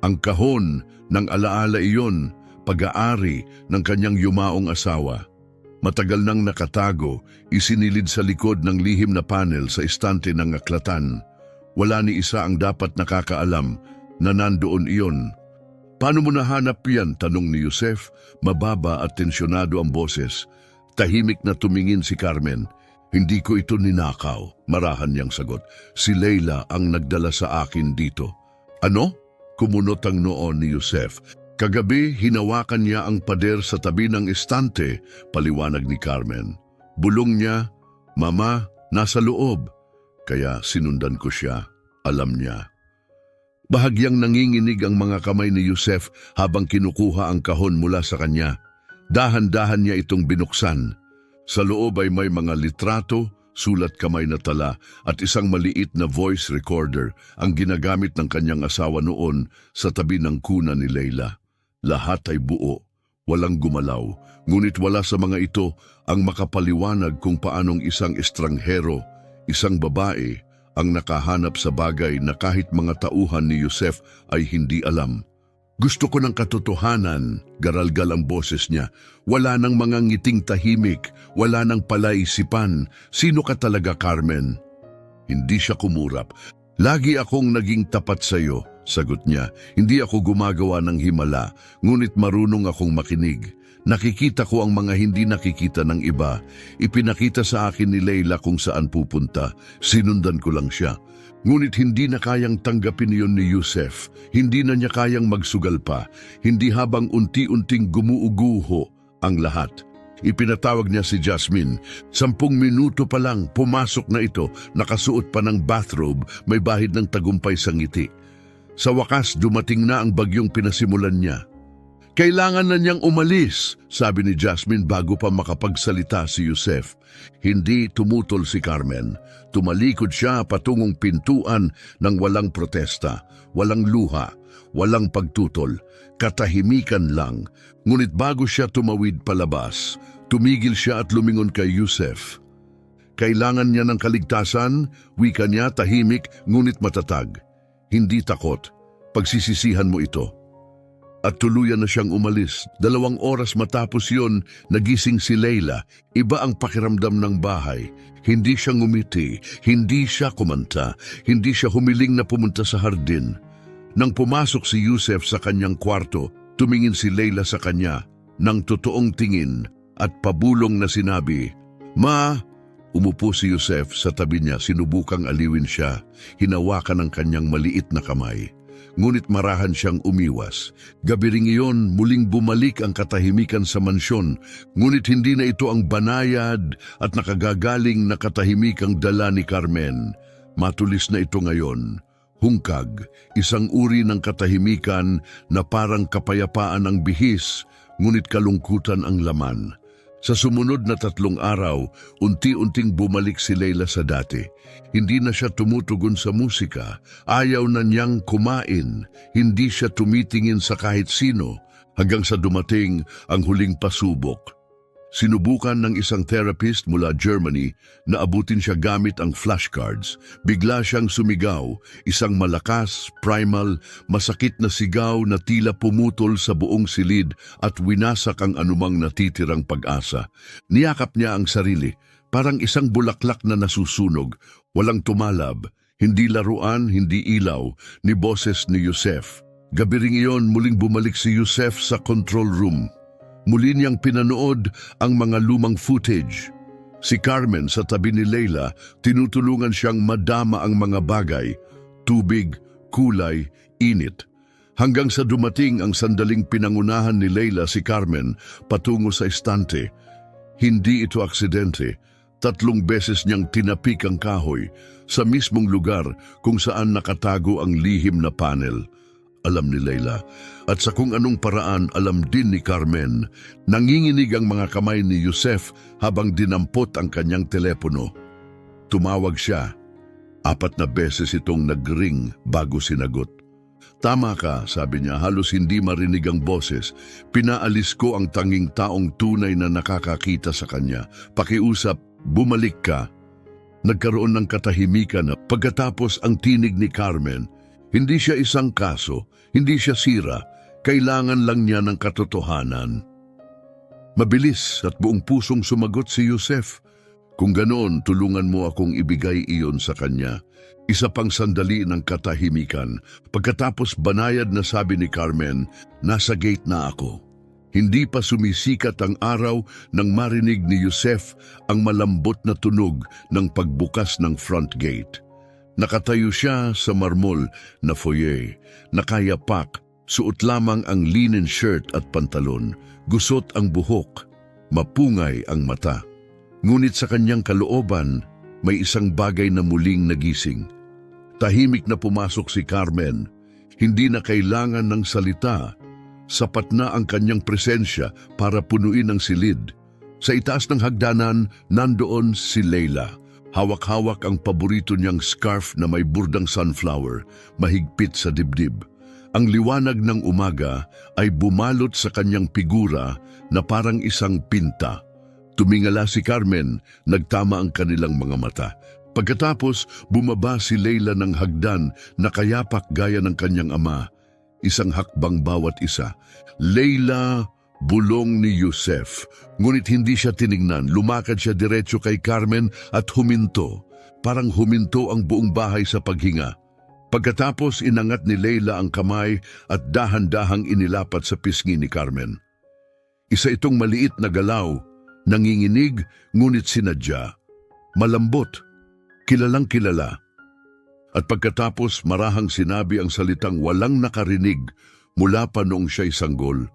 Ang kahon ng alaala iyon, pag-aari ng kanyang yumaong asawa. Matagal nang nakatago, isinilid sa likod ng lihim na panel sa istante ng aklatan. Wala ni isa ang dapat nakakaalam na nandoon iyon. "Paano mo nahanap yan?" tanong ni Yusef. Mababa at tensyonado ang boses. Tahimik na tumingin si Carmen. "Hindi ko ito ninakaw," marahan niyang sagot. "Si Leila ang nagdala sa akin dito." "Ano?" Kumunot ang noo ni Yusef. "Kagabi, hinawakan niya ang pader sa tabi ng estante," paliwanag ni Carmen. Bulong niya, "Mama, nasa loob." Kaya sinundan ko siya. Alam niya. Bahagyang nanginginig ang mga kamay ni Yusef habang kinukuha ang kahon mula sa kanya. Dahan-dahan niya itong binuksan. Sa loob ay may mga litrato, sulat kamay na tala at isang maliit na voice recorder, ang ginagamit ng kanyang asawa noon sa tabi ng kuna ni Leila. Lahat ay buo, walang gumalaw, ngunit wala sa mga ito ang makapaliwanag kung paanong isang estranghero, isang babae, ang nakahanap sa bagay na kahit mga tauhan ni Yusef ay hindi alam. "Gusto ko ng katotohanan," garalgal ang boses niya. "Wala nang mga ngiting tahimik, wala nang palaisipan. Sino ka talaga, Carmen?" Hindi siya kumurap. "Lagi akong naging tapat sa iyo," sagot niya. "Hindi ako gumagawa ng himala, ngunit marunong akong makinig. Nakikita ko ang mga hindi nakikita ng iba. Ipinakita sa akin ni Leila kung saan pupunta. Sinundan ko lang siya. Ngunit hindi na kayang tanggapin iyon ni Yusef. Hindi na niya kayang magsugal pa. Hindi habang unti-unting gumuuguho ang lahat. Ipinatawag niya si Jasmine. 10 minuto pa lang, pumasok na ito. Nakasuot pa ng bathrobe, may bahid ng tagumpay sa ngiti. Sa wakas, dumating na ang bagyong pinasimulan niya. "Kailangan na niyang umalis," sabi ni Jasmine bago pa makapagsalita si Yusef. Hindi tumutol si Carmen. Tumalikod siya patungong pintuan ng walang protesta, walang luha, walang pagtutol, katahimikan lang. Ngunit bago siya tumawid palabas, tumigil siya at lumingon kay Yusef. Kailangan niya ng kaligtasan, wika niya tahimik ngunit matatag. "Hindi takot, pagsisisihan mo ito." At tuluyan na siyang umalis. 2 oras matapos yon, nagising si Leila. Iba ang pakiramdam ng bahay. Hindi siya ngumiti, hindi siya kumanta, hindi siya humiling na pumunta sa hardin. Nang pumasok si Yusef sa kanyang kwarto, tumingin si Leila sa kanya ng totoong tingin at pabulong na sinabi, "Ma!" Umupo si Yusef sa tabi niya, sinubukang aliwin siya, hinawakan ang kanyang maliit na kamay. Ngunit marahan siyang umiwas. Gabi ring iyon, muling bumalik ang katahimikan sa mansyon, ngunit hindi na ito ang banayad at nakagagaling na katahimikang dala ni Carmen. Matulis na ito ngayon. Hungkag, isang uri ng katahimikan na parang kapayapaan ang bihis, ngunit kalungkutan ang laman. Sa sumunod na 3 araw, unti-unting bumalik si Leila sa dati. Hindi na siya tumutugon sa musika, ayaw na niyang kumain, hindi siya tumitingin sa kahit sino, hanggang sa dumating ang huling pasubok. Sinubukan ng isang therapist mula Germany na abutin siya gamit ang flashcards. Bigla siyang sumigaw, isang malakas, primal, masakit na sigaw na tila pumutol sa buong silid at winasak ang anumang natitirang pag-asa. Niyakap niya ang sarili, parang isang bulaklak na nasusunog, walang tumalab, hindi laruan, hindi ilaw, ni boses ni Yusef. Gabi ring iyon, muling bumalik si Yusef sa control room. Muli niyang pinanood ang mga lumang footage. Si Carmen sa tabi ni Leila, tinutulungan siyang madama ang mga bagay, tubig, kulay, init. Hanggang sa dumating ang sandaling pinangunahan ni Leila si Carmen patungo sa estante. Hindi ito aksidente. 3 beses niyang tinapik ang kahoy sa mismong lugar kung saan nakatago ang lihim na panel. Alam ni Leila, at sa kung anong paraan alam din ni Carmen. Nanginginig ang mga kamay ni Yusef habang dinampot ang kanyang telepono. Tumawag siya. 4 na beses itong nag-ring bago sinagot. "Tama ka," sabi niya, halos hindi marinig ang boses. "Pinaalis ko ang tanging taong tunay na nakakakita sa kanya. Pakiusap, bumalik ka." Nagkaroon ng katahimikan na pagkatapos ang tinig ni Carmen. Hindi siya isang kaso, hindi siya sira, kailangan lang niya ng katotohanan. Mabilis at buong pusong sumagot si Yusef. "Kung ganoon, tulungan mo akong ibigay iyon sa kanya." Isa pang sandali ng katahimikan. Pagkatapos banayad na sabi ni Carmen, "Nasa gate na ako." Hindi pa sumisikat ang araw nang marinig ni Yusef ang malambot na tunog ng pagbukas ng front gate. Nakatayo siya sa marmol na foyer, nakayapak, suot lamang ang linen shirt at pantalon, gusot ang buhok, mapungay ang mata. Ngunit sa kanyang kalooban, may isang bagay na muling nagising. Tahimik na pumasok si Carmen, hindi na kailangan ng salita, sapat na ang kanyang presensya para punuin ang silid. Sa itaas ng hagdanan, nandoon si Leila. Hawak-hawak ang paborito niyang scarf na may burdang sunflower, mahigpit sa dibdib. Ang liwanag ng umaga ay bumalot sa kanyang figura na parang isang pinta. Tumingala si Carmen, nagtama ang kanilang mga mata. Pagkatapos, bumaba si Leila ng hagdan na kayapak gaya ng kanyang ama. Isang hakbang bawat isa. "Leila," bulong ni Yusef, ngunit hindi siya tiningnan. Lumakad siya diretso kay Carmen at huminto. Parang huminto ang buong bahay sa paghinga. Pagkatapos inangat ni Leila ang kamay at dahan-dahang inilapat sa pisngi ni Carmen. Isa itong maliit na galaw, nanginginig ngunit sinadya. Malambot, kilalang kilala. At pagkatapos marahang sinabi ang salitang walang nakarinig mula pa noong siya'y sanggol.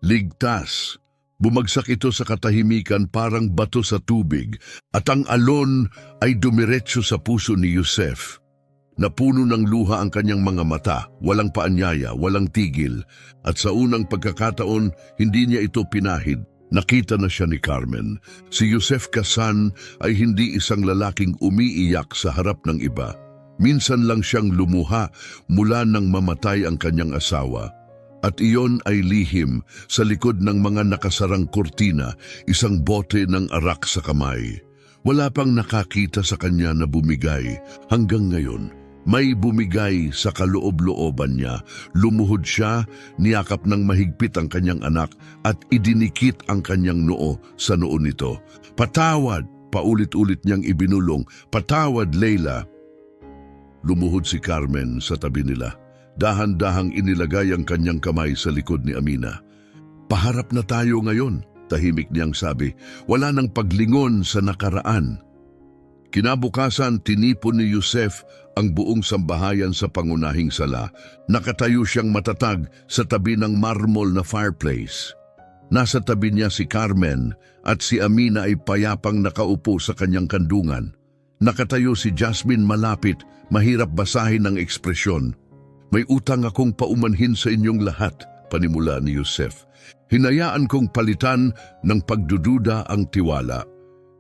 "Ligtas." Bumagsak ito sa katahimikan parang bato sa tubig at ang alon ay dumiretso sa puso ni Yusef. Napuno ng luha ang kanyang mga mata, walang paanyaya, walang tigil. At sa unang pagkakataon, hindi niya ito pinahid. Nakita na siya ni Carmen. Si Yusef Kasan ay hindi isang lalaking umiiyak sa harap ng iba. Minsan lang siyang lumuha mula nang mamatay ang kanyang asawa. At iyon ay lihim sa likod ng mga nakasarang kurtina, isang bote ng arak sa kamay. Wala pang nakakita sa kanya na bumigay. Hanggang ngayon, may bumigay sa kaloob-looban niya. Lumuhod siya, niyakap ng mahigpit ang kanyang anak at idinikit ang kanyang noo sa noo nito. "Patawad!" paulit-ulit niyang ibinulong. "Patawad, Leila!" Lumuhod si Carmen sa tabi nila. Dahan-dahang inilagay ang kanyang kamay sa likod ni Amina. Paharap na tayo ngayon, tahimik niyang sabi. Wala nang paglingon sa nakaraan. Kinabukasan, tinipon ni Yusef ang buong sambahayan sa pangunahing sala. Nakatayo siyang matatag sa tabi ng marmol na fireplace. Nasa tabi niya si Carmen at si Amina ay payapang nakaupo sa kanyang kandungan. Nakatayo si Jasmine malapit, mahirap basahin ang ekspresyon. May utang akong paumanhin sa inyong lahat, panimula ni Yusef. Hinayaan kong palitan ng pagdududa ang tiwala.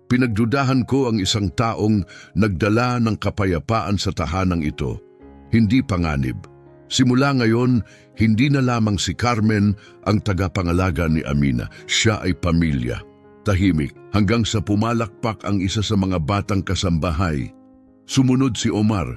Pinagdudahan ko ang isang taong nagdala ng kapayapaan sa tahanang ito. Hindi panganib. Simula ngayon, hindi na lamang si Carmen ang tagapangalaga ni Amina. Siya ay pamilya. Tahimik hanggang sa pumalakpak ang isa sa mga batang kasambahay. Sumunod si Omar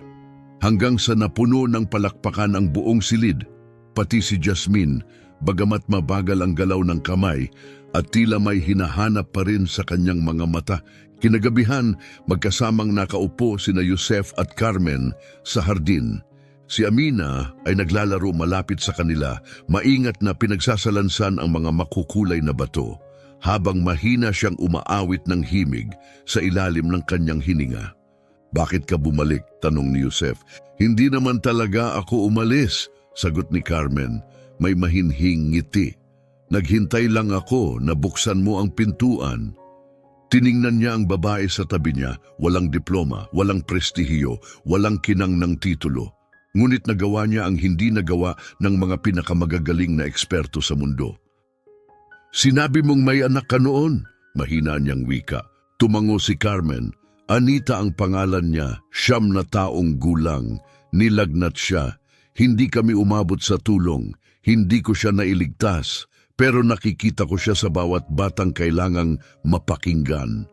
hanggang sa napuno ng palakpakan ang buong silid. Pati si Jasmine, bagamat mabagal ang galaw ng kamay, at tila may hinahanap pa rin sa kanyang mga mata. Kinagabihan, magkasamang nakaupo sina Yusef at Carmen sa hardin. Si Amina ay naglalaro malapit sa kanila, maingat na pinagsasalansan ang mga makukulay na bato, habang mahina siyang umaawit ng himig sa ilalim ng kanyang hininga. Bakit ka bumalik? Tanong ni Yusef. Hindi naman talaga ako umalis, sagot ni Carmen. May mahinhing ngiti. Naghintay lang ako na buksan mo ang pintuan. Tiningnan niya ang babae sa tabi niya, walang diploma, walang prestihiyo, walang kinang ng titulo. Ngunit nagawa niya ang hindi nagawa ng mga pinakamagagaling na eksperto sa mundo. Sinabi mong may anak ka noon, mahina niyang wika. Tumango si Carmen. Anita ang pangalan niya, 9 na taong gulang. Nilagnat siya. Hindi kami umabot sa tulong. Hindi ko siya nailigtas. Pero nakikita ko siya sa bawat batang kailangang mapakinggan.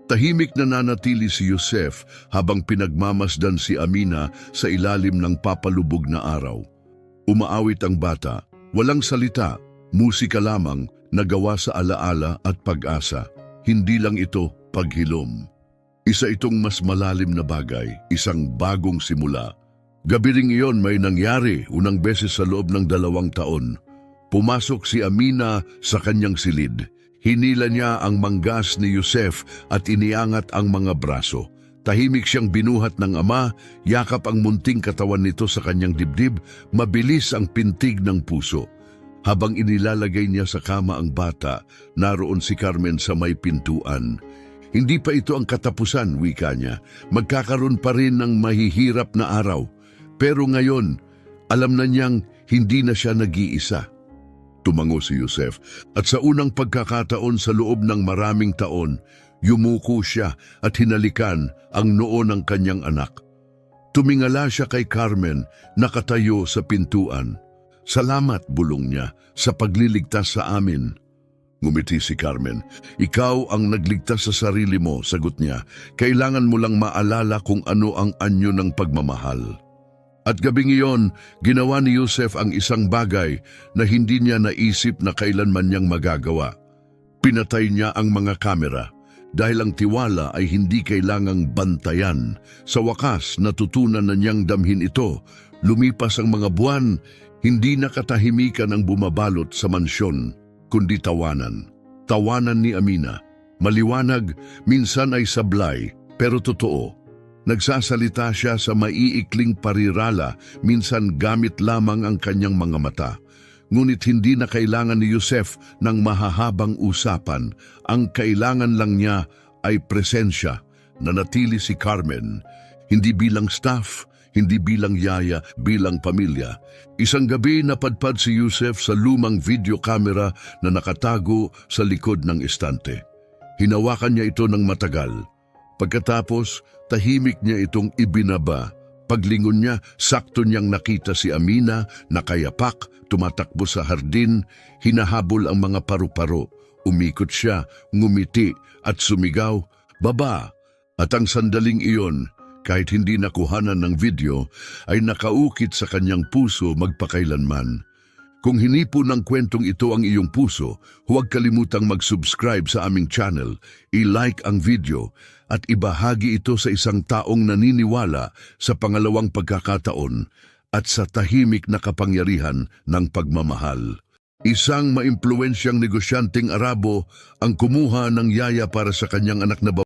Tahimik na nanatili si Yusef habang pinagmamasdan si Amina sa ilalim ng papalubog na araw. Umaawit ang bata, walang salita, musika lamang, nagawa sa alaala at pag-asa. Hindi lang ito paghilom. Isa itong mas malalim na bagay, isang bagong simula. Gabi ring iyon may nangyari unang beses sa loob ng 2 taon. Pumasok si Amina sa kanyang silid. Hinila niya ang manggas ni Yusef at iniangat ang mga braso. Tahimik siyang binuhat ng ama, yakap ang munting katawan nito sa kanyang dibdib, mabilis ang pintig ng puso. Habang inilalagay niya sa kama ang bata, naroon si Carmen sa may pintuan. Hindi pa ito ang katapusan, wika niya. Magkakaroon pa rin ng mahihirap na araw. Pero ngayon, alam na niyang hindi na siya nag-iisa. Tumango si Yusef at sa unang pagkakataon sa loob ng maraming taon, yumuko siya at hinalikan ang noo ng kanyang anak. Tumingala siya kay Carmen, nakatayo sa pintuan. Salamat, bulong niya, sa pagliligtas sa amin. Ngumiti si Carmen. Ikaw ang nagligtas sa sarili mo, sagot niya. Kailangan mo lang maalala kung ano ang anyo ng pagmamahal. At gabing iyon, ginawa ni Yusef ang isang bagay na hindi niya naisip na kailanman niyang magagawa. Pinatay niya ang mga kamera dahil ang tiwala ay hindi kailangang bantayan. Sa wakas, natutunan na niyang damhin ito. Lumipas ang mga buwan, hindi na katahimikan ang bumabalot sa mansyon, kundi tawanan. Tawanan ni Amina. Maliwanag, minsan ay sablay, pero totoo. Nagsasalita siya sa maiikling parirala, minsan gamit lamang ang kanyang mga mata. Ngunit hindi na kailangan ni Yusef ng mahahabang usapan. Ang kailangan lang niya ay presensya. Nanatili si Carmen, hindi bilang staff, hindi bilang yaya, bilang pamilya. Isang gabi napadpad si Yusef sa lumang video camera na nakatago sa likod ng estante. Hinawakan niya ito ng matagal. Pagkatapos, tahimik niya itong ibinaba. Paglingon niya, sakto niyang nakita si Amina, nakayapak, tumatakbo sa hardin, hinahabol ang mga paru-paro. Umikot siya, ngumiti at sumigaw, "Baba!" At ang sandaling iyon, kahit hindi nakuhanan ng video, ay nakaukit sa kanyang puso magpakailanman. Kung hinipo ng kwentong ito ang iyong puso, huwag kalimutang mag-subscribe sa aming channel, i-like ang video, at ibahagi ito sa isang taong naniniwala sa pangalawang pagkakataon. at sa tahimik na kapangyarihan ng pagmamahal. Isang maimpluwensyang negosyanteng Arabo ang kumuha ng yaya para sa kanyang anak na babae